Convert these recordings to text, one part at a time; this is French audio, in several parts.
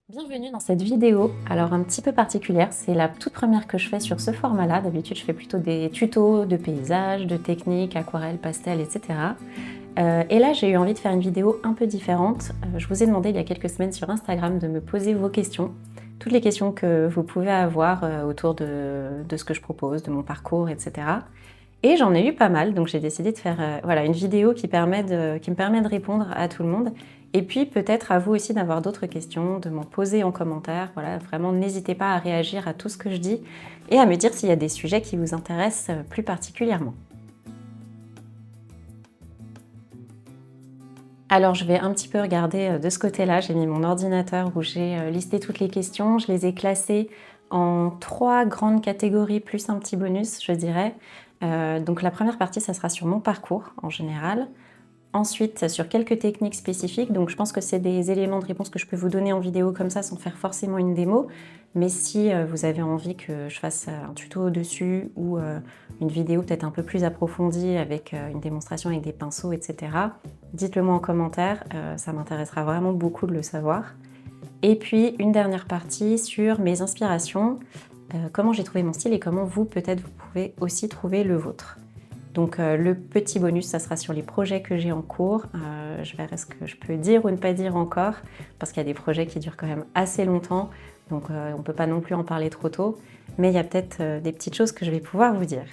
Bienvenue dans cette vidéo, alors un petit peu particulière, c'est la toute première que je fais sur ce format-là. D'habitude, je fais plutôt des tutos de paysages, de techniques, aquarelles, pastels, etc. Et là, j'ai eu envie de faire une vidéo un peu différente. Je vous ai demandé il y a quelques semaines sur Instagram de me poser vos questions, toutes les questions que vous pouvez avoir autour de ce que je propose, de mon parcours, etc. Et j'en ai eu pas mal, donc j'ai décidé de faire voilà, une vidéo qui me permet de répondre à tout le monde. Et puis peut-être à vous aussi d'avoir d'autres questions, de m'en poser en commentaire. Voilà, vraiment, n'hésitez pas à réagir à tout ce que je dis et à me dire s'il y a des sujets qui vous intéressent plus particulièrement. Alors je vais un petit peu regarder de ce côté-là. J'ai mis mon ordinateur où j'ai listé toutes les questions. Je les ai classées en 3 grandes catégories plus un petit bonus, je dirais. Donc la première partie, ça sera sur mon parcours en général. Ensuite, sur quelques techniques spécifiques, donc je pense que c'est des éléments de réponse que je peux vous donner en vidéo comme ça sans faire forcément une démo. Mais si vous avez envie que je fasse un tuto dessus ou une vidéo peut-être un peu plus approfondie avec une démonstration avec des pinceaux, etc., dites-le moi en commentaire, ça m'intéressera vraiment beaucoup de le savoir. Et puis une dernière partie sur mes inspirations, comment j'ai trouvé mon style et comment vous, peut-être, vous pouvez aussi trouver le vôtre. Donc le petit bonus, ça sera sur les projets que j'ai en cours. Je verrai ce que je peux dire ou ne pas dire encore, parce qu'il y a des projets qui durent quand même assez longtemps, donc on ne peut pas non plus en parler trop tôt, mais il y a peut-être des petites choses que je vais pouvoir vous dire.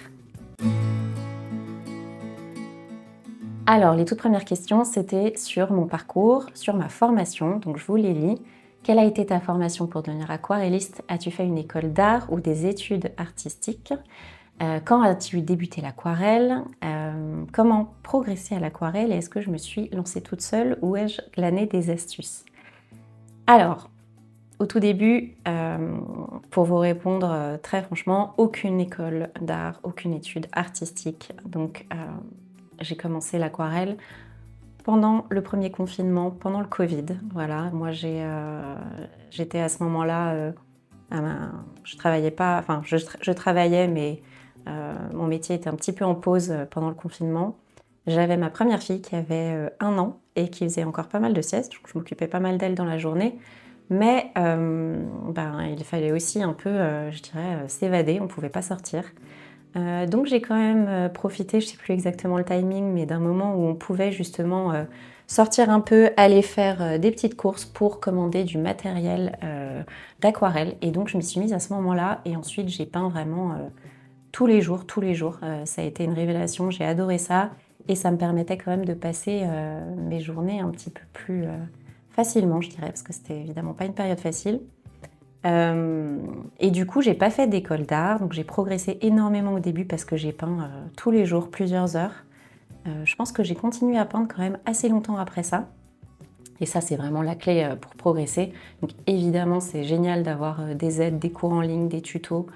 Alors les toutes premières questions, c'était sur mon parcours, sur ma formation, donc je vous les lis. Quelle a été ta formation pour devenir aquarelliste? As-tu fait une école d'art ou des études artistiques? Quand as-tu débuté l'aquarelle? Comment progresser à l'aquarelle? Et est-ce que je me suis lancée toute seule ou ai-je glané des astuces? Alors, au tout début, pour vous répondre très franchement, aucune école d'art, aucune étude artistique. Donc, j'ai commencé l'aquarelle pendant le premier confinement, pendant le Covid. Voilà, moi j'étais à ce moment-là, je travaillais pas, enfin je travaillais, mais mon métier était un petit peu en pause pendant le confinement. J'avais ma première fille qui avait 1 an et qui faisait encore pas mal de siestes, donc je m'occupais pas mal d'elle dans la journée. Mais il fallait aussi un peu, je dirais, s'évader, on ne pouvait pas sortir. Donc j'ai quand même profité, je ne sais plus exactement le timing, mais d'un moment où on pouvait justement sortir un peu, aller faire des petites courses pour commander du matériel d'aquarelle. Et donc je m'y suis mise à ce moment-là et ensuite j'ai peint vraiment tous les jours, tous les jours. Ça a été une révélation, j'ai adoré ça et ça me permettait quand même de passer mes journées un petit peu plus facilement, je dirais, parce que c'était évidemment pas une période facile. Et du coup, j'ai pas fait d'école d'art, donc j'ai progressé énormément au début parce que j'ai peint tous les jours, plusieurs heures. Je pense que j'ai continué à peindre quand même assez longtemps après ça. Et ça, c'est vraiment la clé pour progresser. Donc évidemment, c'est génial d'avoir des aides, des cours en ligne, des tutos,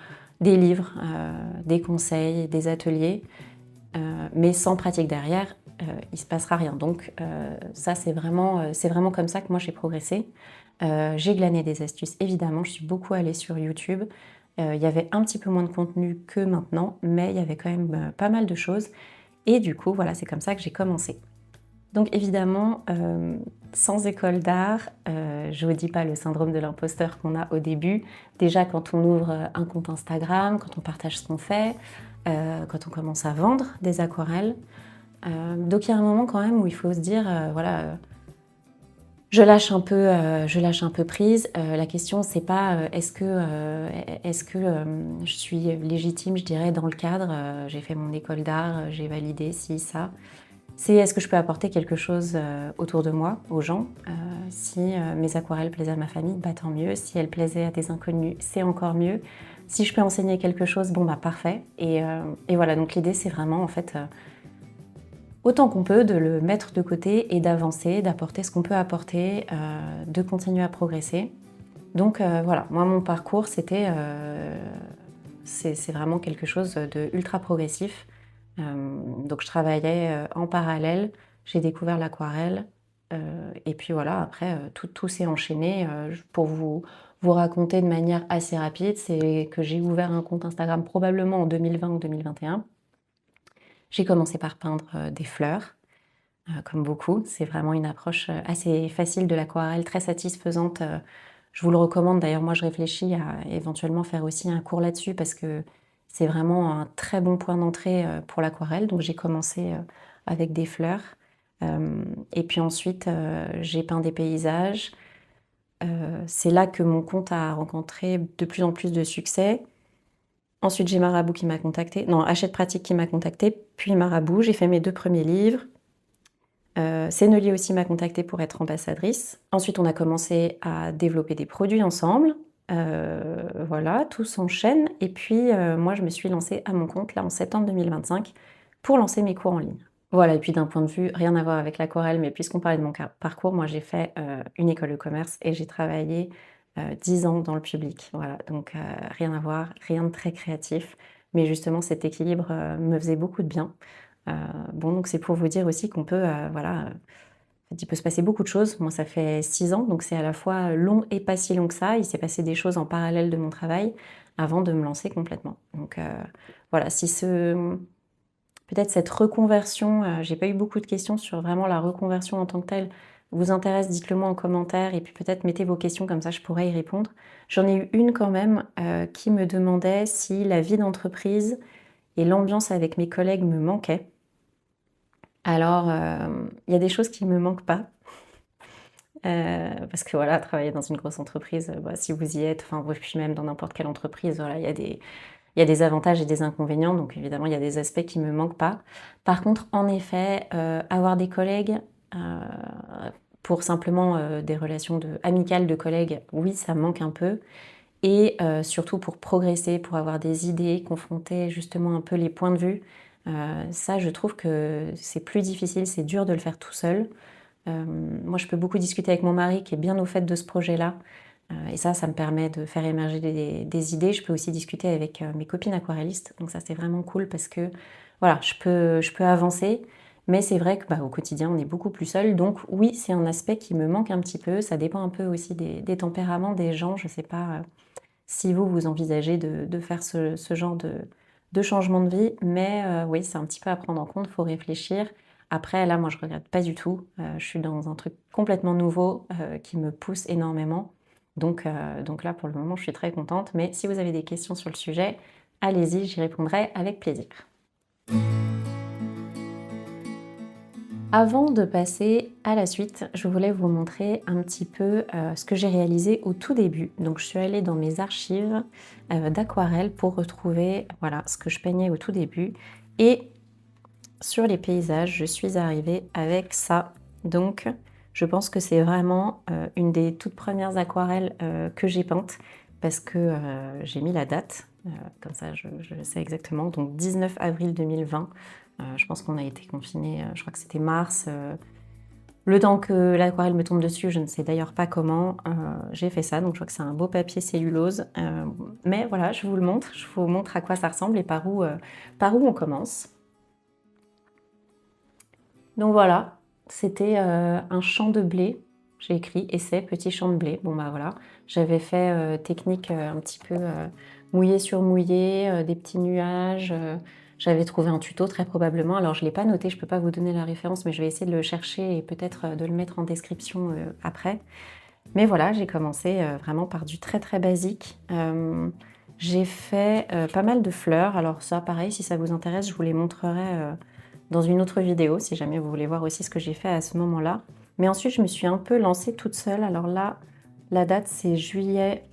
des livres, des conseils, des ateliers. Mais sans pratique derrière, il ne se passera rien. Donc ça, c'est vraiment comme ça que moi j'ai progressé. J'ai glané des astuces, évidemment, je suis beaucoup allée sur YouTube. Il y avait un petit peu moins de contenu que maintenant, mais il y avait quand même pas mal de choses. Et du coup, voilà, c'est comme ça que j'ai commencé. Donc évidemment, sans école d'art, je ne vous dis pas le syndrome de l'imposteur qu'on a au début. Déjà quand on ouvre un compte Instagram, quand on partage ce qu'on fait, quand on commence à vendre des aquarelles. Donc il y a un moment quand même où il faut se dire, voilà, je lâche un peu prise. La question, c'est pas est-ce que je suis légitime, je dirais, dans le cadre. J'ai fait mon école d'art, j'ai validé ci, ça. C'est est-ce que je peux apporter quelque chose autour de moi, aux gens. Si mes aquarelles plaisaient à ma famille, bah, tant mieux. Si elles plaisaient à des inconnus, c'est encore mieux. Si je peux enseigner quelque chose, bon bah parfait. Et voilà, donc l'idée c'est vraiment en fait autant qu'on peut de le mettre de côté et d'avancer, d'apporter ce qu'on peut apporter, de continuer à progresser. Donc voilà, moi mon parcours c'est vraiment quelque chose de ultra progressif. Donc je travaillais en parallèle, j'ai découvert l'aquarelle et puis voilà, après tout s'est enchaîné. Pour vous raconter de manière assez rapide, c'est que j'ai ouvert un compte Instagram probablement en 2020 ou 2021. J'ai commencé par peindre des fleurs, comme beaucoup. C'est vraiment une approche assez facile de l'aquarelle, très satisfaisante Je vous le recommande, d'ailleurs moi je réfléchis à éventuellement faire aussi un cours là-dessus parce que c'est vraiment un très bon point d'entrée pour l'aquarelle. Donc j'ai commencé avec des fleurs et puis ensuite j'ai peint des paysages. C'est là que mon compte a rencontré de plus en plus de succès. Ensuite j'ai Marabout qui m'a contacté, non Hachette Pratique qui m'a contacté, puis Marabout, j'ai fait mes 2 premiers livres. Sennelier aussi m'a contactée pour être ambassadrice. Ensuite, on a commencé à développer des produits ensemble. Voilà, tout s'enchaîne. Et puis, moi, je me suis lancée à mon compte, là, en septembre 2025, pour lancer mes cours en ligne. Voilà, et puis d'un point de vue, rien à voir avec l'aquarelle, mais puisqu'on parlait de mon parcours, moi, j'ai fait une école de commerce et j'ai travaillé 10 ans dans le public. Voilà, donc rien à voir, rien de très créatif. Mais justement, cet équilibre me faisait beaucoup de bien. Bon, donc c'est pour vous dire aussi qu'on peut, voilà, il peut se passer beaucoup de choses. Moi, ça fait 6 ans, donc c'est à la fois long et pas si long que ça. Il s'est passé des choses en parallèle de mon travail avant de me lancer complètement. Donc voilà, si peut-être cette reconversion, j'ai pas eu beaucoup de questions sur vraiment la reconversion en tant que telle, vous intéresse, dites-le moi en commentaire et puis peut-être mettez vos questions, comme ça je pourrais y répondre. J'en ai eu une quand même qui me demandait si la vie d'entreprise et l'ambiance avec mes collègues me manquaient. Alors, il y a des choses qui ne me manquent pas. Parce que voilà, travailler dans une grosse entreprise, bah, si vous y êtes, enfin, puis même dans n'importe quelle entreprise, voilà, il y a des avantages et des inconvénients, donc évidemment, il y a des aspects qui ne me manquent pas. Par contre, en effet, avoir des collègues, pour simplement des relations amicales de collègues, oui, ça me manque un peu. Et surtout pour progresser, pour avoir des idées, confronter justement un peu les points de vue, ça, je trouve que c'est plus difficile, c'est dur de le faire tout seul. Moi, je peux beaucoup discuter avec mon mari qui est bien au fait de ce projet-là. Et ça me permet de faire émerger des idées. Je peux aussi discuter avec mes copines aquarellistes. Donc ça, c'est vraiment cool parce que voilà, je peux avancer. Mais c'est vrai que bah, au quotidien, on est beaucoup plus seul. Donc oui, c'est un aspect qui me manque un petit peu. Ça dépend un peu aussi des tempéraments des gens. Je ne sais pas si vous envisagez de faire ce genre de changement de vie. Mais oui, c'est un petit peu à prendre en compte. Il faut réfléchir. Après, là, moi, je regrette pas du tout. Je suis dans un truc complètement nouveau qui me pousse énormément. Donc là, pour le moment, je suis très contente. Mais si vous avez des questions sur le sujet, allez-y, j'y répondrai avec plaisir. Avant de passer à la suite, je voulais vous montrer un petit peu ce que j'ai réalisé au tout début. Donc, je suis allée dans mes archives d'aquarelle pour retrouver voilà, ce que je peignais au tout début. Et sur les paysages, je suis arrivée avec ça. Donc, je pense que c'est vraiment une des toutes premières aquarelles que j'ai peintes parce que j'ai mis la date, comme ça je sais exactement. Donc 19 avril 2020, je pense qu'on a été confinés, je crois que c'était mars. Le temps que l'aquarelle me tombe dessus, je ne sais d'ailleurs pas comment, j'ai fait ça. Donc je vois que c'est un beau papier cellulose. Mais voilà, je vous le montre, je vous montre à quoi ça ressemble et par où on commence. Donc voilà, c'était un champ de blé. J'ai écrit essai petit champ de blé. Bon bah voilà, j'avais fait technique un petit peu mouillé sur mouillé, des petits nuages. J'avais trouvé un tuto très probablement. Alors je ne l'ai pas noté, je ne peux pas vous donner la référence, mais je vais essayer de le chercher et peut-être de le mettre en description après. Mais voilà, j'ai commencé vraiment par du très très basique. J'ai fait pas mal de fleurs. Alors ça, pareil, si ça vous intéresse, je vous les montrerai dans une autre vidéo, si jamais vous voulez voir aussi ce que j'ai fait à ce moment-là. Mais ensuite, je me suis un peu lancée toute seule. Alors là, la date, c'est juillet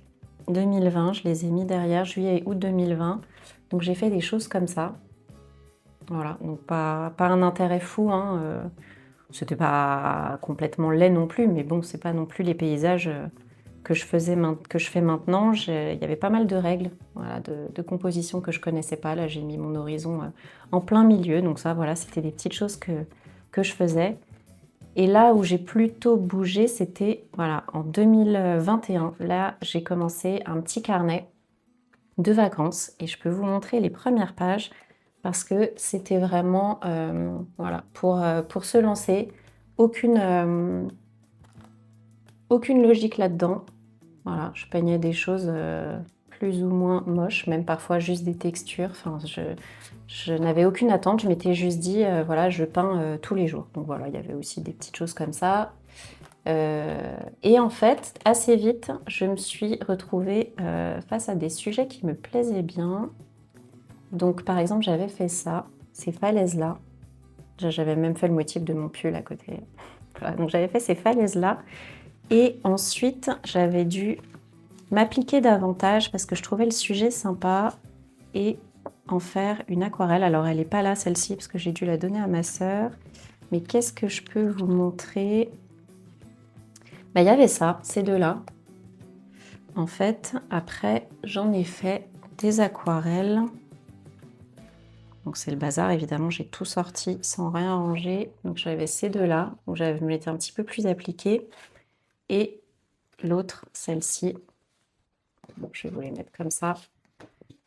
2020. Je les ai mis derrière, juillet et août 2020. Donc j'ai fait des choses comme ça. Voilà, donc pas un intérêt fou, hein. C'était pas complètement laid non plus, mais bon, c'est pas non plus les paysages que je fais maintenant. Il y avait pas mal de règles, voilà, de composition que je connaissais pas. Là, j'ai mis mon horizon en plein milieu, donc ça, voilà, c'était des petites choses que je faisais. Et là où j'ai plutôt bougé, c'était voilà, en 2021. Là, j'ai commencé un petit carnet de vacances et je peux vous montrer les premières pages parce que c'était vraiment voilà, pour se lancer, aucune logique là-dedans. Voilà, je peignais des choses plus ou moins moches, même parfois juste des textures. Enfin, je n'avais aucune attente, je m'étais juste dit, voilà, je peins tous les jours. Donc voilà, il y avait aussi des petites choses comme ça. Et en fait, assez vite, je me suis retrouvée face à des sujets qui me plaisaient bien. Donc par exemple, j'avais fait ça, ces falaises-là. J'avais même fait le motif de mon pull à côté. Voilà, donc j'avais fait ces falaises-là. Et ensuite, j'avais dû m'appliquer davantage parce que je trouvais le sujet sympa et en faire une aquarelle. Alors elle n'est pas là celle-ci parce que j'ai dû la donner à ma sœur. Mais qu'est-ce que je peux vous montrer? Il y avait ça, ces deux-là. En fait, après, j'en ai fait des aquarelles. Donc c'est le bazar, évidemment, j'ai tout sorti sans rien ranger. Donc j'avais ces deux-là, où je m'étais un petit peu plus appliquée. Et l'autre, celle-ci. Bon, je vais vous les mettre comme ça.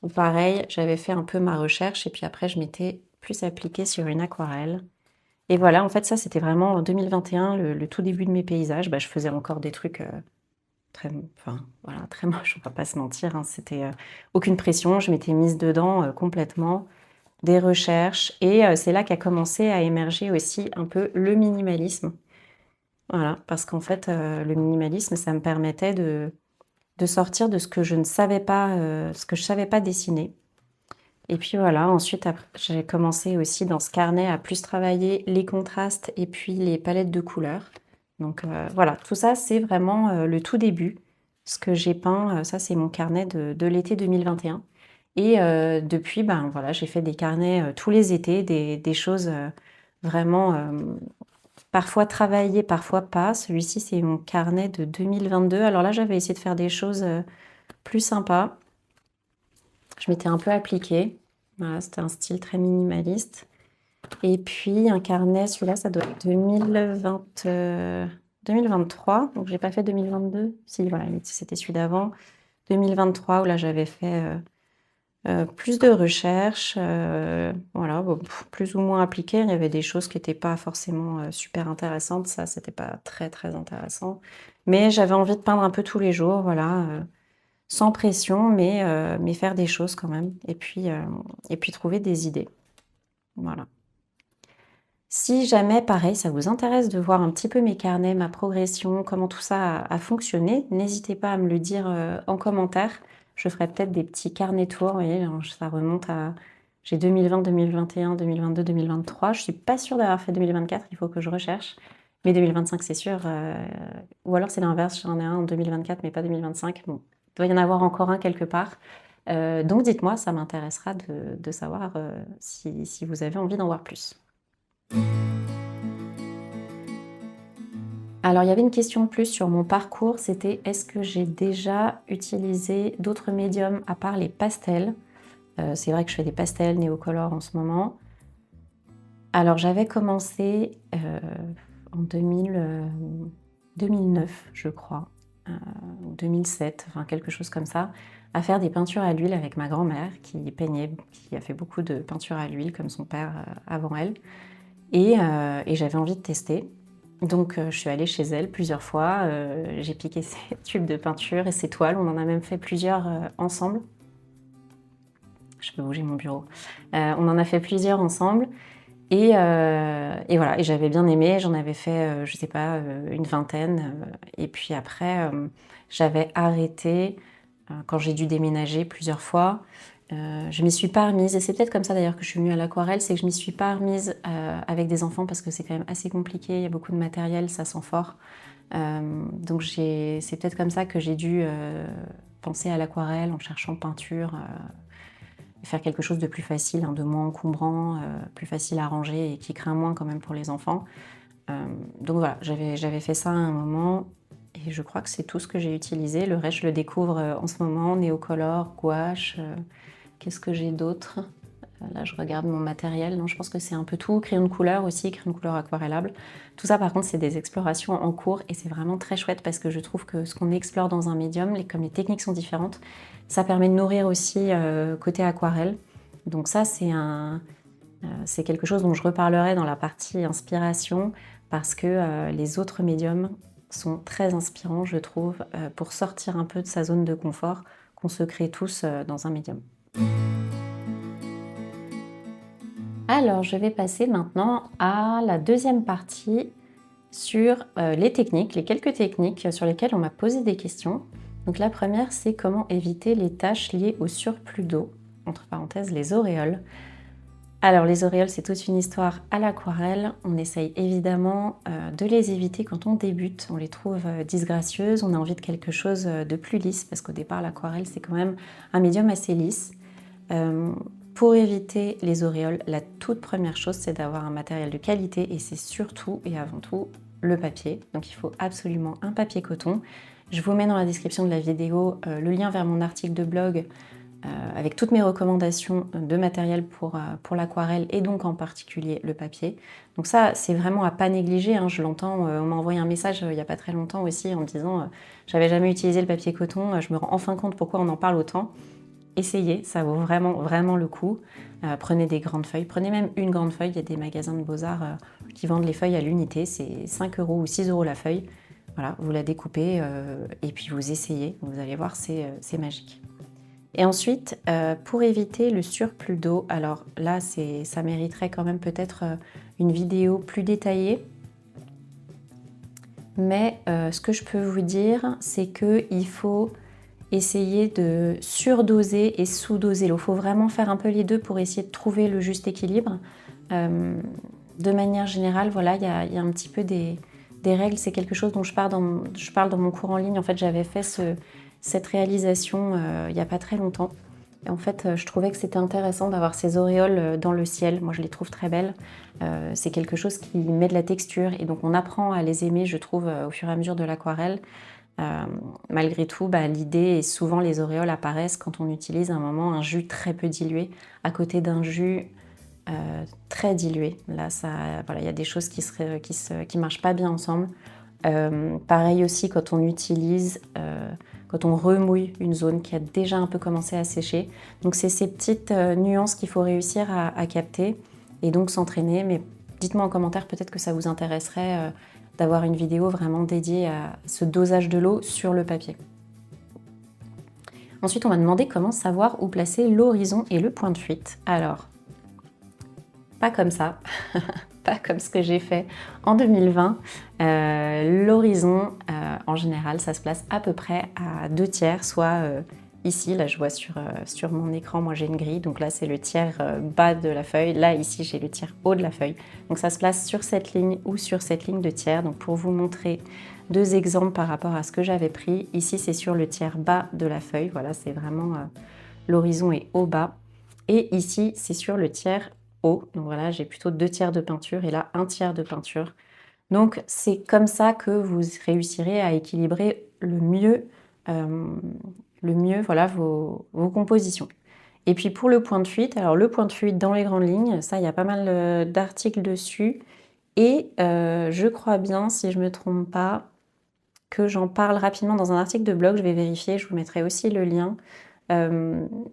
Donc, pareil, j'avais fait un peu ma recherche et puis après, je m'étais plus appliquée sur une aquarelle. Et voilà, en fait, ça, c'était vraiment en 2021, le tout début de mes paysages. Je faisais encore des trucs très moches, on va pas se mentir. Hein. C'était aucune pression, je m'étais mise dedans complètement. Des recherches et c'est là qu'a commencé à émerger aussi un peu le minimalisme. Voilà, parce qu'en fait, le minimalisme, ça me permettait de sortir de ce que je ne savais pas, ce que je savais pas dessiner. Et puis voilà, ensuite, j'ai commencé aussi dans ce carnet à plus travailler les contrastes et puis les palettes de couleurs. Donc voilà, tout ça, c'est vraiment le tout début. Ce que j'ai peint, ça, c'est mon carnet de l'été 2021. Et depuis, voilà, j'ai fait des carnets tous les étés, des choses vraiment parfois travaillées, parfois pas. Celui-ci, c'est mon carnet de 2022. Alors là, j'avais essayé de faire des choses plus sympas. Je m'étais un peu appliquée. Voilà, c'était un style très minimaliste. Et puis un carnet, celui-là, ça doit être 2023. Donc j'ai pas fait 2022. Si, voilà, c'était celui d'avant. 2023, où là, j'avais fait plus de recherches, voilà, bon, plus ou moins appliquées. Il y avait des choses qui n'étaient pas forcément super intéressantes. Ça, c'était pas très, très intéressant. Mais j'avais envie de peindre un peu tous les jours, voilà, sans pression, mais faire des choses quand même. Et puis trouver des idées. Voilà. Si jamais, pareil, ça vous intéresse de voir un petit peu mes carnets, ma progression, comment tout ça a fonctionné, n'hésitez pas à me le dire en commentaire. Je ferai peut-être des petits carnets tours, vous voyez, ça remonte à... J'ai 2020, 2021, 2022, 2023. Je suis pas sûre d'avoir fait 2024, il faut que je recherche. Mais 2025, c'est sûr. Ou alors c'est l'inverse, j'en ai un en 2024, mais pas 2025. Bon, il doit y en avoir encore un quelque part. Donc dites-moi, ça m'intéressera de savoir si vous avez envie d'en voir plus. Alors, il y avait une question de plus sur mon parcours, c'était est-ce que j'ai déjà utilisé d'autres médiums à part les pastels? C'est vrai que je fais des pastels néocolores en ce moment. Alors, j'avais commencé en 2009, je crois, ou 2007, enfin quelque chose comme ça, à faire des peintures à l'huile avec ma grand-mère qui peignait, qui a fait beaucoup de peintures à l'huile comme son père avant elle. Et j'avais envie de tester. Donc je suis allée chez elle plusieurs fois, j'ai piqué ses tubes de peinture et ses toiles, on en a même fait plusieurs ensemble. Je peux bouger mon bureau. On en a fait plusieurs ensemble et voilà, et j'avais bien aimé, j'en avais fait, je sais pas, une vingtaine. Et puis après, j'avais arrêté quand j'ai dû déménager plusieurs fois. Je m'y suis pas remise, et c'est peut-être comme ça d'ailleurs que je suis venue à l'aquarelle, c'est que je m'y suis pas remise avec des enfants parce que c'est quand même assez compliqué, il y a beaucoup de matériel, ça sent fort. Donc c'est peut-être comme ça que j'ai dû penser à l'aquarelle en cherchant peinture, et faire quelque chose de plus facile, hein, de moins encombrant, plus facile à ranger et qui craint moins quand même pour les enfants. Donc voilà, j'avais fait ça à un moment. Et je crois que c'est tout ce que j'ai utilisé. Le reste, je le découvre en ce moment, néocolore, gouache. Qu'est-ce que j'ai d'autre? Là, je regarde mon matériel. Non, je pense que c'est un peu tout. Crayon de couleur aussi, crayon de couleur aquarellable. Tout ça, par contre, c'est des explorations en cours et c'est vraiment très chouette parce que je trouve que ce qu'on explore dans un médium, comme les techniques sont différentes, ça permet de nourrir aussi côté aquarelle. Donc ça, c'est quelque chose dont je reparlerai dans la partie inspiration parce que les autres médiums sont très inspirants, je trouve, pour sortir un peu de sa zone de confort qu'on se crée tous dans un médium. Alors, je vais passer maintenant à la deuxième partie sur les techniques, les quelques techniques sur lesquelles on m'a posé des questions. Donc la première, c'est comment éviter les taches liées au surplus d'eau, entre parenthèses les auréoles. Alors les auréoles, c'est toute une histoire à l'aquarelle. On essaye évidemment de les éviter quand on débute. On les trouve disgracieuses, on a envie de quelque chose de plus lisse parce qu'au départ, l'aquarelle, c'est quand même un médium assez lisse. Pour éviter les auréoles, la toute première chose, c'est d'avoir un matériel de qualité et c'est surtout et avant tout le papier. Donc il faut absolument un papier coton. Je vous mets dans la description de la vidéo le lien vers mon article de blog avec toutes mes recommandations de matériel pour l'aquarelle et donc en particulier le papier. Donc ça, c'est vraiment à pas négliger, hein. Je l'entends, on m'a envoyé un message il n'y a pas très longtemps aussi en me disant j'avais jamais utilisé le papier coton, je me rends enfin compte pourquoi on en parle autant. Essayez, ça vaut vraiment, vraiment le coup. Prenez des grandes feuilles, prenez même une grande feuille. Il y a des magasins de beaux-arts qui vendent les feuilles à l'unité, c'est 5 € ou 6 € la feuille. Voilà, vous la découpez et puis vous essayez, vous allez voir, c'est magique. Et ensuite, pour éviter le surplus d'eau, alors là, ça mériterait quand même peut-être une vidéo plus détaillée. Mais ce que je peux vous dire, c'est qu'il faut essayer de surdoser et sous-doser l'eau. Il faut vraiment faire un peu les deux pour essayer de trouver le juste équilibre. De manière générale, voilà, il y a un petit peu des règles. C'est quelque chose dont je parle dans mon cours en ligne. En fait, j'avais fait cette réalisation il n'y a pas très longtemps. Et en fait, je trouvais que c'était intéressant d'avoir ces auréoles dans le ciel. Moi, je les trouve très belles. C'est quelque chose qui met de la texture et donc on apprend à les aimer, je trouve, au fur et à mesure de l'aquarelle. Malgré tout, l'idée est souvent les auréoles apparaissent quand on utilise à un moment un jus très peu dilué à côté d'un jus très dilué. Là, voilà, il y a des choses qui marchent pas bien ensemble. Pareil aussi quand on utilise, quand on remouille une zone qui a déjà un peu commencé à sécher. Donc c'est ces petites nuances qu'il faut réussir à capter et donc s'entraîner. Mais dites-moi en commentaire, peut-être que ça vous intéresserait d'avoir une vidéo vraiment dédiée à ce dosage de l'eau sur le papier. Ensuite, on m'a demandé comment savoir où placer l'horizon et le point de fuite. Alors, pas comme ça, pas comme ce que j'ai fait en 2020. L'horizon, en général, ça se place à peu près à 2/3, soit ici, là je vois sur mon écran, moi j'ai une grille, donc là c'est le tiers bas de la feuille, là ici j'ai le tiers haut de la feuille. Donc ça se place sur cette ligne ou sur cette ligne de tiers. Donc pour vous montrer deux exemples par rapport à ce que j'avais pris, ici c'est sur le tiers bas de la feuille, voilà, c'est vraiment l'horizon est au bas. Et ici c'est sur le tiers haut, donc voilà, j'ai plutôt 2/3 de peinture et là 1/3 de peinture. Donc c'est comme ça que vous réussirez à équilibrer le mieux voilà, vos compositions. Et puis pour le point de fuite, alors le point de fuite dans les grandes lignes, ça il y a pas mal d'articles dessus. Et je crois bien, si je ne me trompe pas, que j'en parle rapidement dans un article de blog, je vais vérifier, je vous mettrai aussi le lien.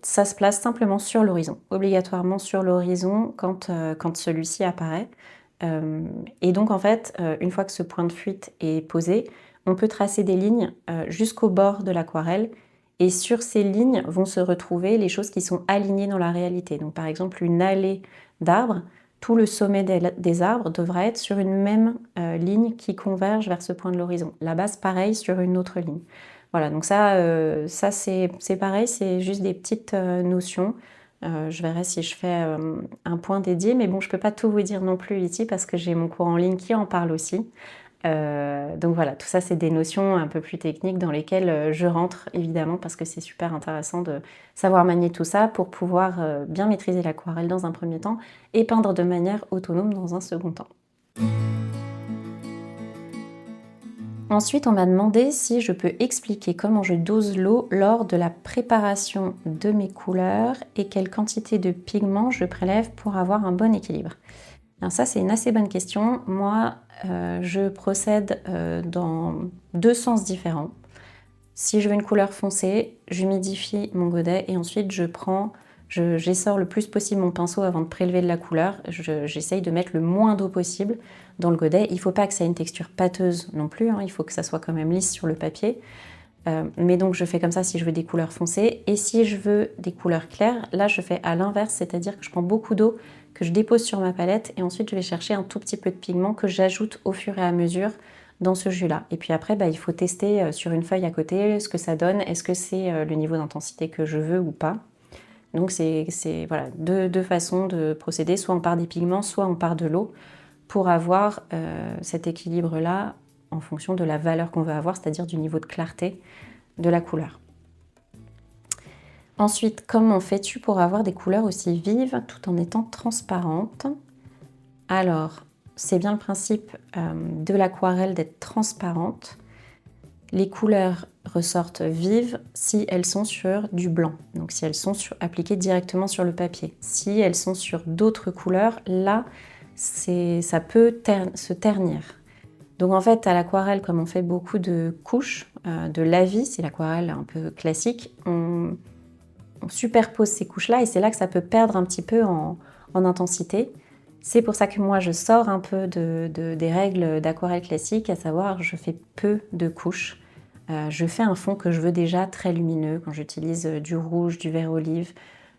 Ça se place simplement sur l'horizon, obligatoirement sur l'horizon quand celui-ci apparaît. Et donc en fait, une fois que ce point de fuite est posé, on peut tracer des lignes jusqu'au bord de l'aquarelle et sur ces lignes vont se retrouver les choses qui sont alignées dans la réalité. Donc par exemple une allée d'arbres, tout le sommet des arbres devra être sur une même ligne qui converge vers ce point de l'horizon. La base pareil sur une autre ligne. Voilà, donc ça c'est pareil, c'est juste des petites notions. Je verrai si je fais un point dédié, mais bon, je ne peux pas tout vous dire non plus ici parce que j'ai mon cours en ligne qui en parle aussi. Donc voilà, tout ça c'est des notions un peu plus techniques dans lesquelles je rentre évidemment parce que c'est super intéressant de savoir manier tout ça pour pouvoir bien maîtriser l'aquarelle dans un premier temps et peindre de manière autonome dans un second temps. Ensuite, on m'a demandé si je peux expliquer comment je dose l'eau lors de la préparation de mes couleurs et quelle quantité de pigments je prélève pour avoir un bon équilibre. Alors ça, c'est une assez bonne question. Moi, je procède dans deux sens différents. Si je veux une couleur foncée, j'humidifie mon godet et ensuite j'essore le plus possible mon pinceau avant de prélever de la couleur. J'essaye de mettre le moins d'eau possible dans le godet. Il ne faut pas que ça ait une texture pâteuse non plus, hein. Il faut que ça soit quand même lisse sur le papier. Mais donc je fais comme ça si je veux des couleurs foncées. Et si je veux des couleurs claires, là je fais à l'inverse, c'est-à-dire que je prends beaucoup d'eau que je dépose sur ma palette et ensuite je vais chercher un tout petit peu de pigment que j'ajoute au fur et à mesure dans ce jus-là. Et puis après, il faut tester sur une feuille à côté ce que ça donne. Est-ce que c'est le niveau d'intensité que je veux ou pas? Donc c'est voilà, deux façons de procéder. Soit on part des pigments, soit on part de l'eau pour avoir cet équilibre-là en fonction de la valeur qu'on veut avoir, c'est-à-dire du niveau de clarté de la couleur. Ensuite, comment fais-tu pour avoir des couleurs aussi vives tout en étant transparentes? Alors, c'est bien le principe de l'aquarelle d'être transparente. Les couleurs ressortent vives si elles sont sur du blanc, donc si elles sont appliquées directement sur le papier. Si elles sont sur d'autres couleurs, là, ça peut se ternir. Donc en fait, à l'aquarelle, comme on fait beaucoup de couches, de lavis, c'est l'aquarelle un peu classique, on superpose ces couches-là et c'est là que ça peut perdre un petit peu en intensité. C'est pour ça que moi, je sors un peu des règles d'aquarelle classique, à savoir, je fais peu de couches. Je fais un fond que je veux déjà très lumineux, quand j'utilise du rouge, du vert olive,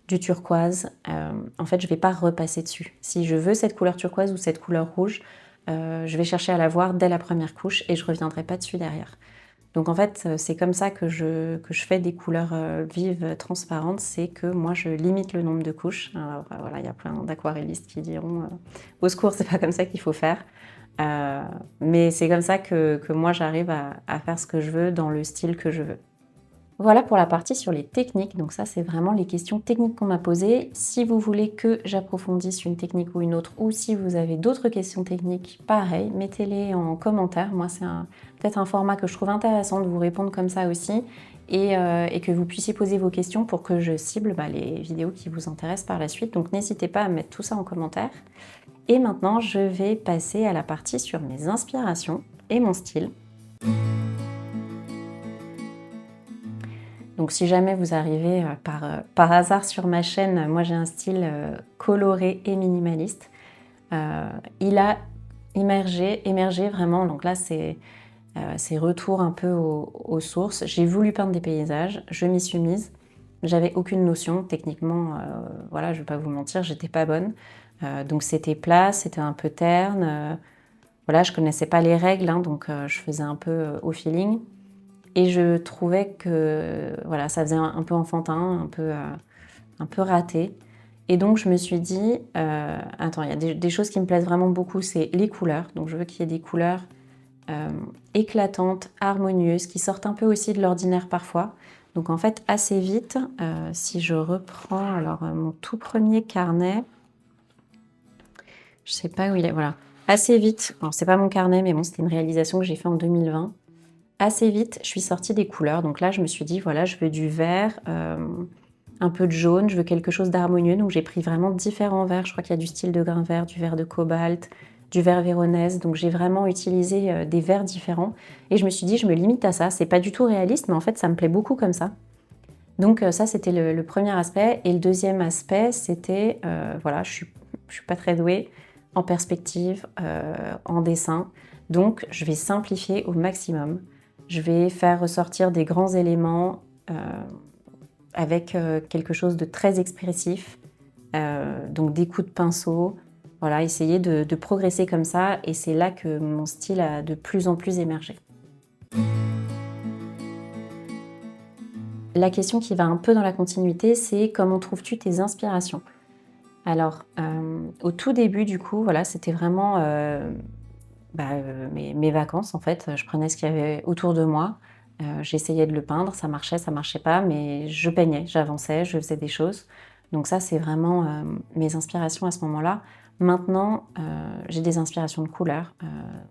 du turquoise. En fait, je ne vais pas repasser dessus. Si je veux cette couleur turquoise ou cette couleur rouge, je vais chercher à la voir dès la première couche et je ne reviendrai pas dessus derrière. Donc en fait, c'est comme ça que je fais des couleurs vives, transparentes, c'est que moi je limite le nombre de couches. Alors voilà, il y a plein d'aquarellistes qui diront au secours, c'est pas comme ça qu'il faut faire. Mais c'est comme ça que moi j'arrive à faire ce que je veux dans le style que je veux. Voilà pour la partie sur les techniques, donc ça c'est vraiment les questions techniques qu'on m'a posées. Si vous voulez que j'approfondisse une technique ou une autre, ou si vous avez d'autres questions techniques, pareil, mettez-les en commentaire. Moi c'est peut-être un format que je trouve intéressant de vous répondre comme ça aussi, et que vous puissiez poser vos questions pour que je cible les vidéos qui vous intéressent par la suite. Donc n'hésitez pas à mettre tout ça en commentaire. Et maintenant je vais passer à la partie sur mes inspirations et mon style. Donc si jamais vous arrivez par hasard sur ma chaîne, moi j'ai un style coloré et minimaliste. Il a émergé vraiment, donc là c'est retour un peu aux sources. J'ai voulu peindre des paysages, je m'y suis mise. J'avais aucune notion, techniquement, voilà, je vais pas vous mentir, j'étais pas bonne. Donc c'était plat, c'était un peu terne. Voilà, je connaissais pas les règles, hein, donc je faisais un peu au feeling. Et je trouvais que voilà, ça faisait un peu enfantin, un peu raté. Et donc je me suis dit, attends, il y a des choses qui me plaisent vraiment beaucoup, c'est les couleurs. Donc je veux qu'il y ait des couleurs éclatantes, harmonieuses, qui sortent un peu aussi de l'ordinaire parfois. Donc en fait, assez vite, si je reprends alors mon tout premier carnet, je sais pas où il est, voilà. Assez vite, alors c'est pas mon carnet, mais bon, c'était une réalisation que j'ai fait en 2020. Assez vite, je suis sortie des couleurs. Donc là, je me suis dit, voilà, je veux du vert, un peu de jaune, je veux quelque chose d'harmonieux. Donc j'ai pris vraiment différents verts. Je crois qu'il y a du style de grain vert, du vert de cobalt, du vert véronèse. Donc j'ai vraiment utilisé des verts différents. Et je me suis dit, je me limite à ça. C'est pas du tout réaliste, mais en fait, ça me plaît beaucoup comme ça. Donc ça, c'était le premier aspect. Et le deuxième aspect, c'était, voilà, je suis pas très douée en perspective, en dessin. Donc je vais simplifier au maximum. Je vais faire ressortir des grands éléments avec quelque chose de très expressif, donc des coups de pinceau. Voilà, essayer de progresser comme ça, et c'est là que mon style a de plus en plus émergé. La question qui va un peu dans la continuité, c'est comment trouves-tu tes inspirations? Alors, au tout début, du coup, voilà, c'était vraiment mes vacances, en fait. Je prenais ce qu'il y avait autour de moi, j'essayais de le peindre, ça marchait pas, mais je peignais, j'avançais, je faisais des choses. Donc ça, c'est vraiment mes inspirations à ce moment-là. Maintenant, j'ai des inspirations de couleurs,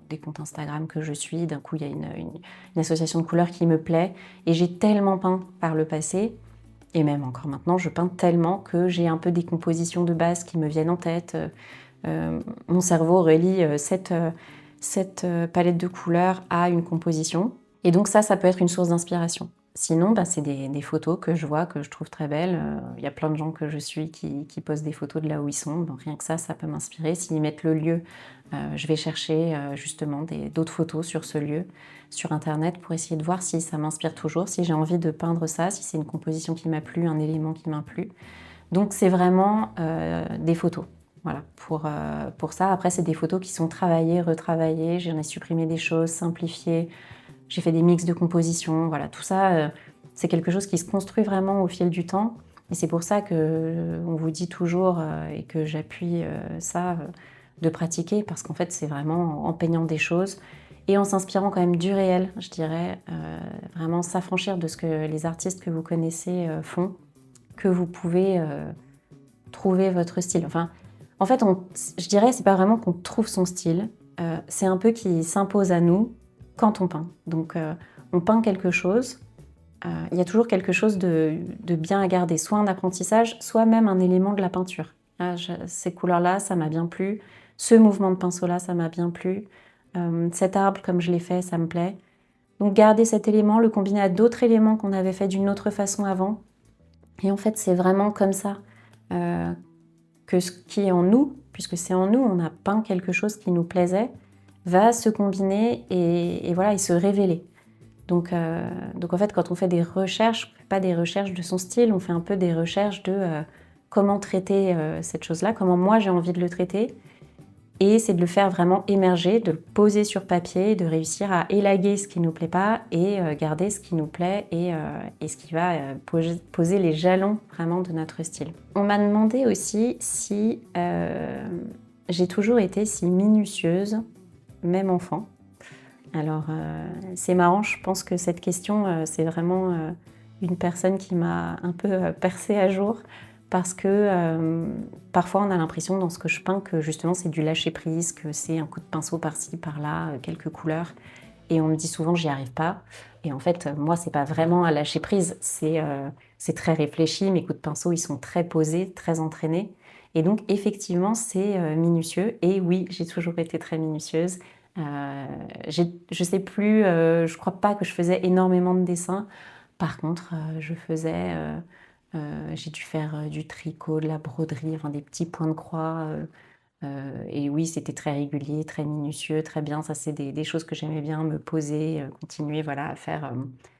des comptes Instagram que je suis. D'un coup, il y a une association de couleurs qui me plaît. Et j'ai tellement peint par le passé, et même encore maintenant, je peins tellement que j'ai un peu des compositions de base qui me viennent en tête. Mon cerveau relie cette palette de couleurs à une composition. Et donc ça peut être une source d'inspiration. Sinon, bah, c'est des photos que je vois, que je trouve très belles. Il y a plein de gens que je suis qui postent des photos de là où ils sont. Donc rien que ça peut m'inspirer. S'ils mettent le lieu, je vais chercher justement d'autres photos sur ce lieu, sur internet, pour essayer de voir si ça m'inspire toujours, si j'ai envie de peindre ça, si c'est une composition qui m'a plu, un élément qui m'a plu. Donc c'est vraiment des photos. Voilà, pour ça. Après, c'est des photos qui sont travaillées, retravaillées. J'en ai supprimé des choses, simplifiées. J'ai fait des mix de composition, voilà, tout ça, c'est quelque chose qui se construit vraiment au fil du temps. Et c'est pour ça qu'on vous dit toujours, et que j'appuie de pratiquer, parce qu'en fait, c'est vraiment en peignant des choses et en s'inspirant quand même du réel, je dirais, vraiment s'affranchir de ce que les artistes que vous connaissez font, que vous pouvez trouver votre style. Enfin, en fait, je dirais, c'est pas vraiment qu'on trouve son style, c'est un peu qu'il s'impose à nous quand on peint. Donc, on peint quelque chose, il y a toujours quelque chose de bien à garder, soit un apprentissage, soit même un élément de la peinture. Ah, ces couleurs-là, ça m'a bien plu. Ce mouvement de pinceau-là, ça m'a bien plu. Cet arbre, comme je l'ai fait, ça me plaît. Donc, garder cet élément, le combiner à d'autres éléments qu'on avait fait d'une autre façon avant. Et en fait, c'est vraiment comme ça que ce qui est en nous, puisque c'est en nous, on a peint quelque chose qui nous plaisait, va se combiner et voilà, et se révéler. Donc en fait, quand on fait des recherches, on ne fait pas des recherches de son style, on fait un peu des recherches de comment traiter cette chose-là, comment moi j'ai envie de le traiter. Et c'est de le faire vraiment émerger, de le poser sur papier, de réussir à élaguer ce qui ne nous plaît pas et garder ce qui nous plaît et ce qui va poser les jalons vraiment de notre style. On m'a demandé aussi si j'ai toujours été si minutieuse, même enfant. Alors c'est marrant, je pense que cette question, c'est vraiment une personne qui m'a un peu percée à jour. Parce que parfois on a l'impression dans ce que je peins que justement c'est du lâcher prise, que c'est un coup de pinceau par-ci, par-là, quelques couleurs. Et on me dit souvent j'y arrive pas. Et en fait, moi, c'est pas vraiment à lâcher prise, c'est très réfléchi. Mes coups de pinceau, ils sont très posés, très entraînés. Et donc effectivement, c'est minutieux. Et oui, j'ai toujours été très minutieuse. Je sais plus, je crois pas que je faisais énormément de dessins. Par contre, j'ai dû faire du tricot, de la broderie, enfin des petits points de croix. Et oui, c'était très régulier, très minutieux, très bien. Ça, c'est des choses que j'aimais bien me poser, continuer voilà, à faire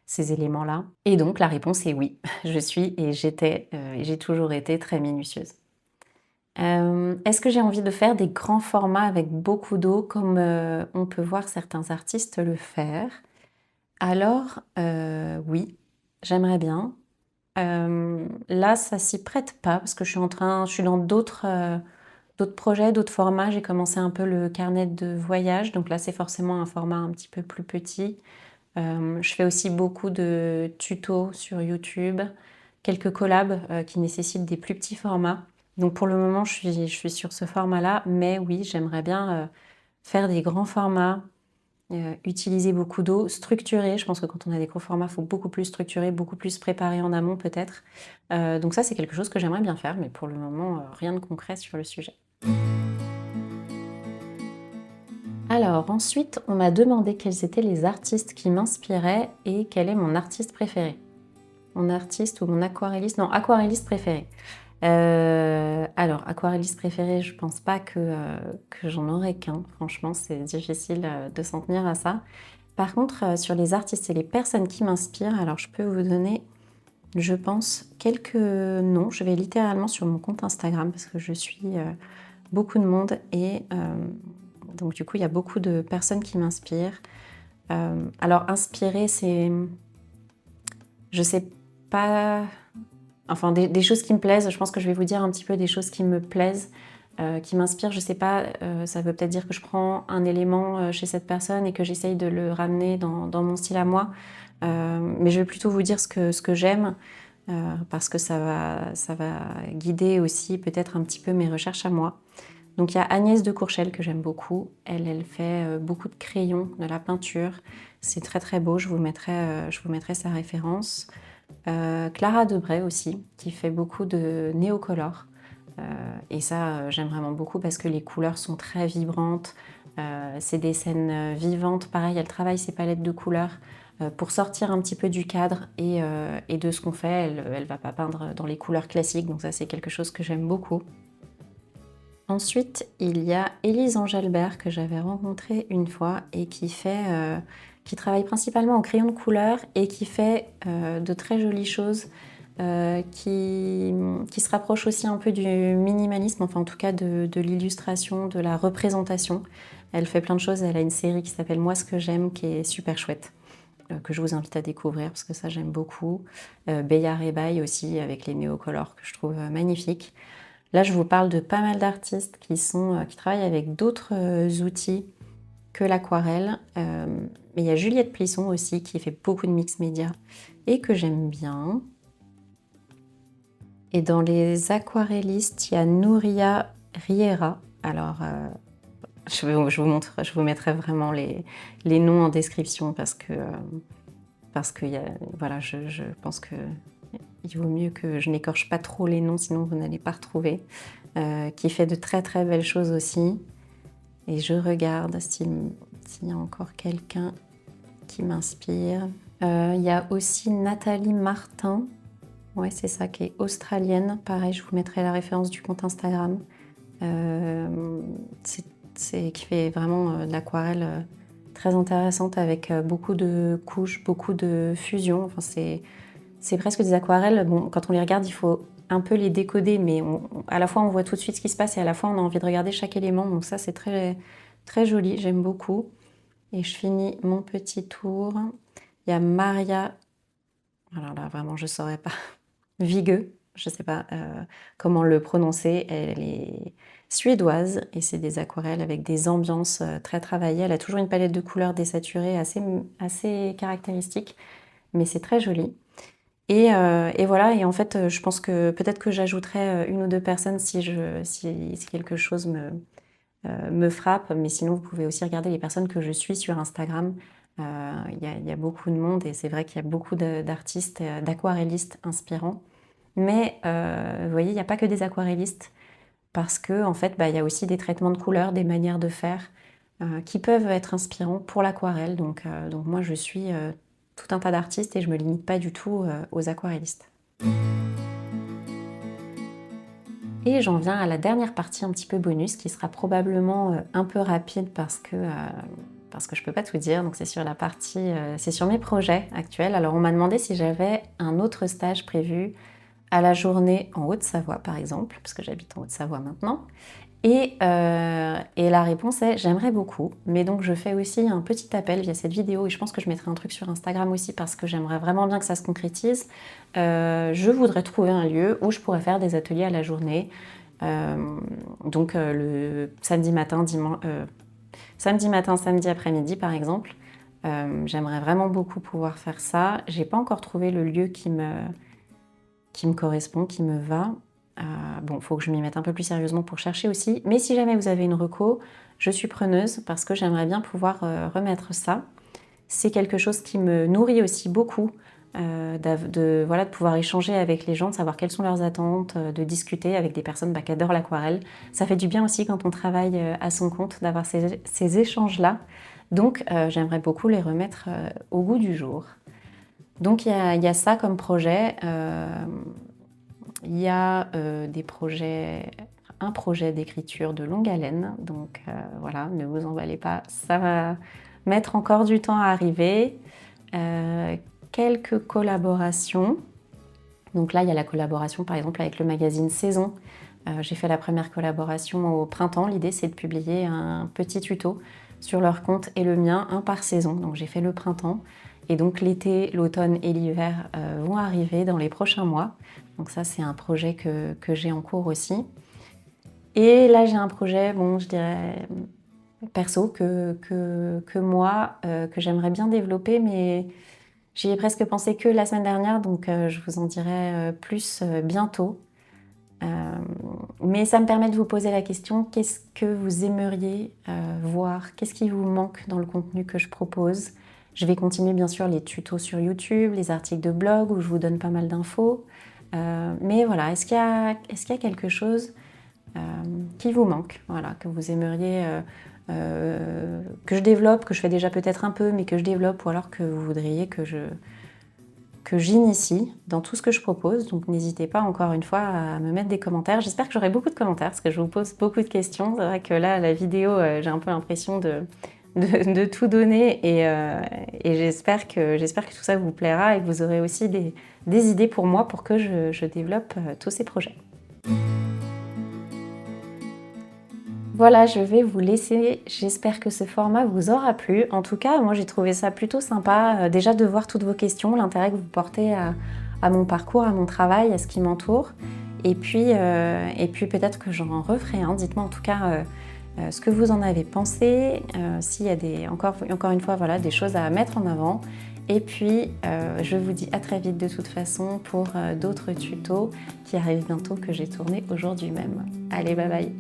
ces éléments-là. Et donc, la réponse est oui. Je suis et j'ai toujours été très minutieuse. Est-ce que j'ai envie de faire des grands formats avec beaucoup d'eau, comme on peut voir certains artistes le faire? Alors, oui, j'aimerais bien. Là, ça s'y prête pas parce que je suis dans d'autres projets, d'autres formats. J'ai commencé un peu le carnet de voyage, donc là, c'est forcément un format un petit peu plus petit. Je fais aussi beaucoup de tutos sur YouTube, quelques collabs qui nécessitent des plus petits formats. Donc pour le moment, je suis sur ce format-là, mais oui, j'aimerais bien faire des grands formats, utiliser beaucoup d'eau, structurer. Je pense que quand on a des gros formats, il faut beaucoup plus structurer, beaucoup plus préparer en amont peut-être. Donc ça, c'est quelque chose que j'aimerais bien faire, mais pour le moment, rien de concret sur le sujet. Alors ensuite, on m'a demandé quels étaient les artistes qui m'inspiraient et quel est mon artiste préféré. Mon artiste ou mon aquarelliste? Non, aquarelliste préféré. Alors, aquarelliste préféré, je pense pas que j'en aurais qu'un. Franchement, c'est difficile de s'en tenir à ça. Par contre, sur les artistes et les personnes qui m'inspirent, alors je peux vous donner, je pense, quelques noms. Je vais littéralement sur mon compte Instagram parce que je suis beaucoup de monde et donc du coup, il y a beaucoup de personnes qui m'inspirent. Alors, inspirer, c'est... Je sais pas... Enfin, des choses qui me plaisent. Je pense que je vais vous dire un petit peu des choses qui me plaisent, qui m'inspirent. Je sais pas, ça veut peut-être dire que je prends un élément chez cette personne et que j'essaye de le ramener dans mon style à moi. Mais je vais plutôt vous dire ce que j'aime, parce que ça va guider aussi peut-être un petit peu mes recherches à moi. Donc il y a Agnès de Courchel que j'aime beaucoup. Elle fait beaucoup de crayons, de la peinture. C'est très très beau, je vous mettrai sa référence. Clara Debray aussi, qui fait beaucoup de néocolor. Et ça, j'aime vraiment beaucoup parce que les couleurs sont très vibrantes. C'est des scènes vivantes. Pareil, elle travaille ses palettes de couleurs pour sortir un petit peu du cadre et de ce qu'on fait. Elle va pas peindre dans les couleurs classiques, donc ça c'est quelque chose que j'aime beaucoup. Ensuite, il y a Élise Engelbert que j'avais rencontrée une fois et qui travaille principalement au crayon de couleur et qui fait de très jolies choses, qui se rapproche aussi un peu du minimalisme, enfin en tout cas de l'illustration, de la représentation. Elle fait plein de choses, elle a une série qui s'appelle Moi ce que j'aime qui est super chouette, que je vous invite à découvrir parce que ça j'aime beaucoup. Bayard et Baye aussi avec les néocolores que je trouve magnifiques. Là, je vous parle de pas mal d'artistes qui travaillent avec d'autres outils que l'aquarelle. Mais il y a Juliette Plisson aussi qui fait beaucoup de mix média et que j'aime bien. Et dans les aquarellistes, il y a Nouria Riera. Alors, je vous mettrai vraiment les noms en description parce que voilà, je pense que il vaut mieux que je n'écorche pas trop les noms, sinon vous n'allez pas retrouver. Qui fait de très très belles choses aussi. Et je regarde s'il y a encore quelqu'un qui m'inspire. Il y a aussi Nathalie Martin, ouais c'est ça, qui est australienne. Pareil, je vous mettrai la référence du compte Instagram. Qui fait vraiment de l'aquarelle très intéressante avec beaucoup de couches, beaucoup de fusion. Enfin, c'est presque des aquarelles. Bon, quand on les regarde, il faut un peu les décoder, mais à la fois on voit tout de suite ce qui se passe et à la fois on a envie de regarder chaque élément. Donc ça, c'est très, très joli, j'aime beaucoup. Et je finis mon petit tour. Il y a Maria, alors là vraiment je ne saurais pas, Vigeux, je ne sais pas comment le prononcer. Elle est suédoise et c'est des aquarelles avec des ambiances très travaillées. Elle a toujours une palette de couleurs désaturée assez caractéristique, mais c'est très joli. Et voilà, et en fait, je pense que peut-être que j'ajouterai une ou deux personnes si quelque chose me frappe, mais sinon vous pouvez aussi regarder les personnes que je suis sur Instagram. Il y a beaucoup de monde et c'est vrai qu'il y a beaucoup d'artistes, d'aquarellistes inspirants. Mais vous voyez, il n'y a pas que des aquarellistes parce que en fait, il y a aussi des traitements de couleurs, des manières de faire qui peuvent être inspirants pour l'aquarelle. Donc moi, je suis tout un tas d'artistes et je me limite pas du tout aux aquarellistes. Et j'en viens à la dernière partie un petit peu bonus qui sera probablement un peu rapide parce que je peux pas tout dire. Donc c'est sur la partie, c'est sur mes projets actuels. Alors on m'a demandé si j'avais un autre stage prévu à la journée en Haute-Savoie par exemple, parce que j'habite en Haute-Savoie maintenant. Et la réponse est j'aimerais beaucoup, mais donc je fais aussi un petit appel via cette vidéo et je pense que je mettrai un truc sur Instagram aussi parce que j'aimerais vraiment bien que ça se concrétise. Je voudrais trouver un lieu où je pourrais faire des ateliers à la journée, donc le samedi matin, samedi après-midi par exemple. J'aimerais vraiment beaucoup pouvoir faire ça. J'ai pas encore trouvé le lieu qui me correspond, qui me va. Bon, il faut que je m'y mette un peu plus sérieusement pour chercher aussi. Mais si jamais vous avez une reco, je suis preneuse parce que j'aimerais bien pouvoir remettre ça. C'est quelque chose qui me nourrit aussi beaucoup, de pouvoir échanger avec les gens, de savoir quelles sont leurs attentes, de discuter avec des personnes qui adorent l'aquarelle. Ça fait du bien aussi quand on travaille à son compte d'avoir ces échanges-là. Donc j'aimerais beaucoup les remettre au goût du jour. Donc il y a ça comme projet. Il y a un projet d'écriture de longue haleine, donc voilà, ne vous emballez pas, ça va mettre encore du temps à arriver. Quelques collaborations, donc là il y a la collaboration par exemple avec le magazine Saison. J'ai fait la première collaboration au printemps, l'idée c'est de publier un petit tuto sur leur compte et le mien, un par saison, donc j'ai fait le printemps. Et donc l'été, l'automne et l'hiver vont arriver dans les prochains mois. Donc ça, c'est un projet que j'ai en cours aussi. Et là, j'ai un projet, bon, je dirais perso, que moi, que j'aimerais bien développer, mais j'y ai presque pensé que la semaine dernière, donc je vous en dirai plus bientôt. Mais ça me permet de vous poser la question, qu'est-ce que vous aimeriez voir? Qu'est-ce qui vous manque dans le contenu que je propose? Je vais continuer bien sûr les tutos sur YouTube, les articles de blog où je vous donne pas mal d'infos. Mais voilà, est-ce qu'il y a quelque chose qui vous manque, voilà, que vous aimeriez que je développe, que je fais déjà peut-être un peu, mais que je développe, ou alors que vous voudriez que j'initie dans tout ce que je propose. Donc n'hésitez pas encore une fois à me mettre des commentaires. J'espère que j'aurai beaucoup de commentaires parce que je vous pose beaucoup de questions. C'est vrai que là, la vidéo, j'ai un peu l'impression de tout donner et j'espère que tout ça vous plaira et que vous aurez aussi des idées pour moi pour que je développe tous ces projets. Voilà, je vais vous laisser. J'espère que ce format vous aura plu. En tout cas, moi j'ai trouvé ça plutôt sympa déjà de voir toutes vos questions, l'intérêt que vous portez à mon parcours, à mon travail, à ce qui m'entoure. Et puis peut-être que j'en referai un. Dites-moi en tout cas ce que vous en avez pensé, s'il y a encore une fois voilà, des choses à mettre en avant. Et puis je vous dis à très vite de toute façon pour d'autres tutos qui arrivent bientôt que j'ai tournés aujourd'hui même. Allez, bye bye!